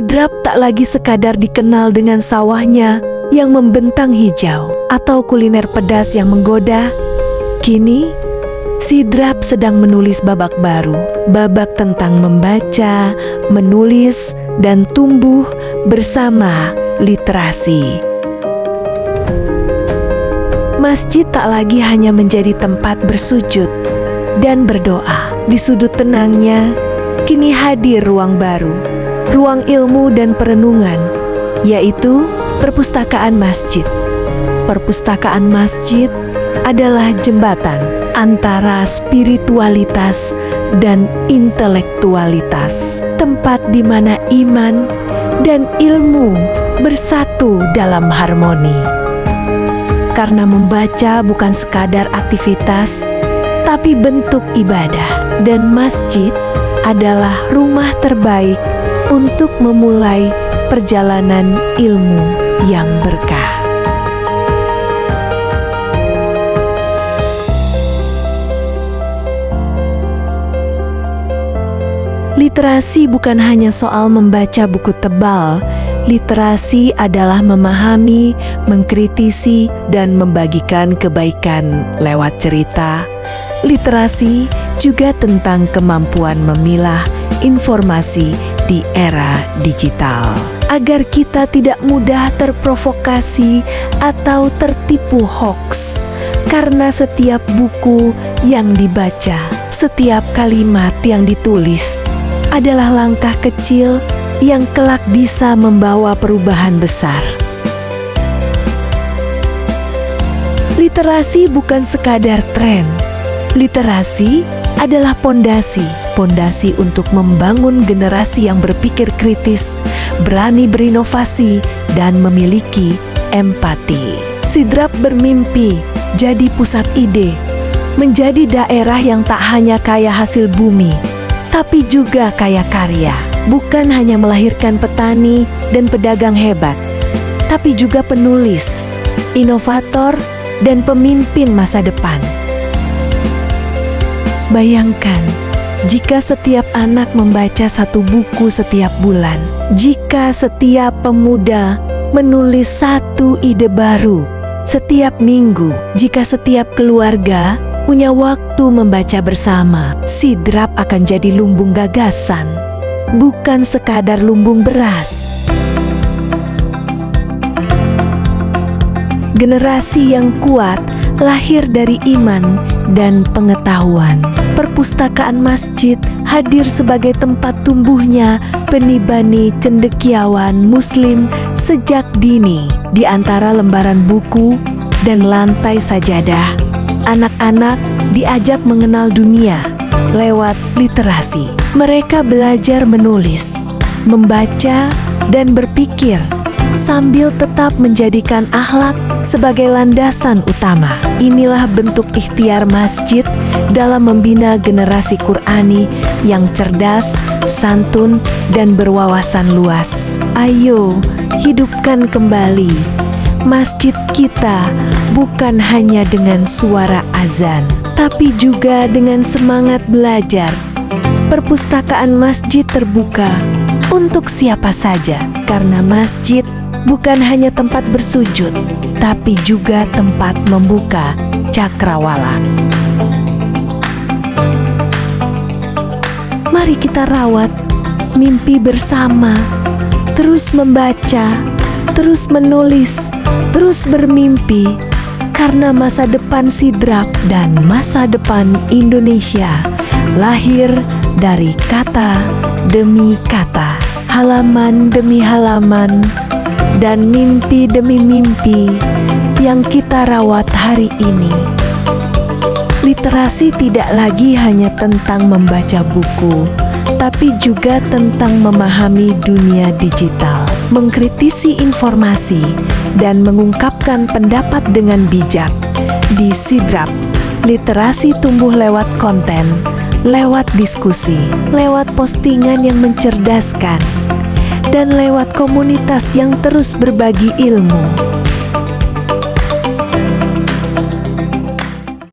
Sidrap tak lagi sekadar dikenal dengan sawahnya yang membentang hijau atau kuliner pedas yang menggoda. Kini, Sidrap sedang menulis babak baru, babak tentang membaca, menulis, dan tumbuh bersama literasi. Masjid tak lagi hanya menjadi tempat bersujud dan berdoa. Di sudut tenangnya, kini hadir ruang baru, ruang ilmu dan perenungan, yaitu perpustakaan masjid. Perpustakaan masjid adalah jembatan antara spiritualitas dan intelektualitas, tempat di mana iman dan ilmu bersatu dalam harmoni. Karena membaca bukan sekadar aktivitas, tapi bentuk ibadah, dan masjid adalah rumah terbaik untuk memulai perjalanan ilmu yang berkah. Literasi bukan hanya soal membaca buku tebal. Literasi adalah memahami, mengkritisi, dan membagikan kebaikan lewat cerita. Literasi juga tentang kemampuan memilah informasi di era digital, agar kita tidak mudah terprovokasi atau tertipu hoaks. Karena setiap buku yang dibaca, setiap kalimat yang ditulis adalah langkah kecil yang kelak bisa membawa perubahan besar. Literasi bukan sekadar tren. Literasi adalah pondasi untuk membangun generasi yang berpikir kritis, berani berinovasi, dan memiliki empati. Sidrap bermimpi jadi pusat ide, menjadi daerah yang tak hanya kaya hasil bumi, tapi juga kaya karya. Bukan hanya melahirkan petani dan pedagang hebat, tapi juga penulis, inovator, dan pemimpin masa depan. Bayangkan, jika setiap anak membaca satu buku setiap bulan, jika setiap pemuda menulis satu ide baru setiap minggu, jika setiap keluarga punya waktu membaca bersama, Sidrap akan jadi lumbung gagasan, bukan sekadar lumbung beras. Generasi yang kuat lahir dari iman dan pengetahuan. Perpustakaan masjid hadir sebagai tempat tumbuhnya benih-benih cendekiawan Muslim sejak dini. Di antara lembaran buku dan lantai sajadah, anak-anak diajak mengenal dunia lewat literasi. Mereka belajar menulis, membaca, dan berpikir sambil tetap menjadikan akhlak sebagai landasan utama. Inilah bentuk ikhtiar masjid dalam membina generasi Qur'ani yang cerdas, santun, dan berwawasan luas. Ayo, hidupkan kembali masjid kita, bukan hanya dengan suara azan, tapi juga dengan semangat belajar. Perpustakaan masjid terbuka untuk siapa saja, karena masjid bukan hanya tempat bersujud, tapi juga tempat membuka cakrawala. Mari kita rawat mimpi bersama, terus membaca, terus menulis, terus bermimpi, karena masa depan Sidrap dan masa depan Indonesia lahir dari kata demi kata, halaman demi halaman, dan mimpi demi mimpi yang kita rawat hari ini. Literasi tidak lagi hanya tentang membaca buku, tapi juga tentang memahami dunia digital, mengkritisi informasi, dan mengungkapkan pendapat dengan bijak. Di Sidrap, literasi tumbuh lewat konten, lewat diskusi, lewat postingan yang mencerdaskan, dan lewat komunitas yang terus berbagi ilmu.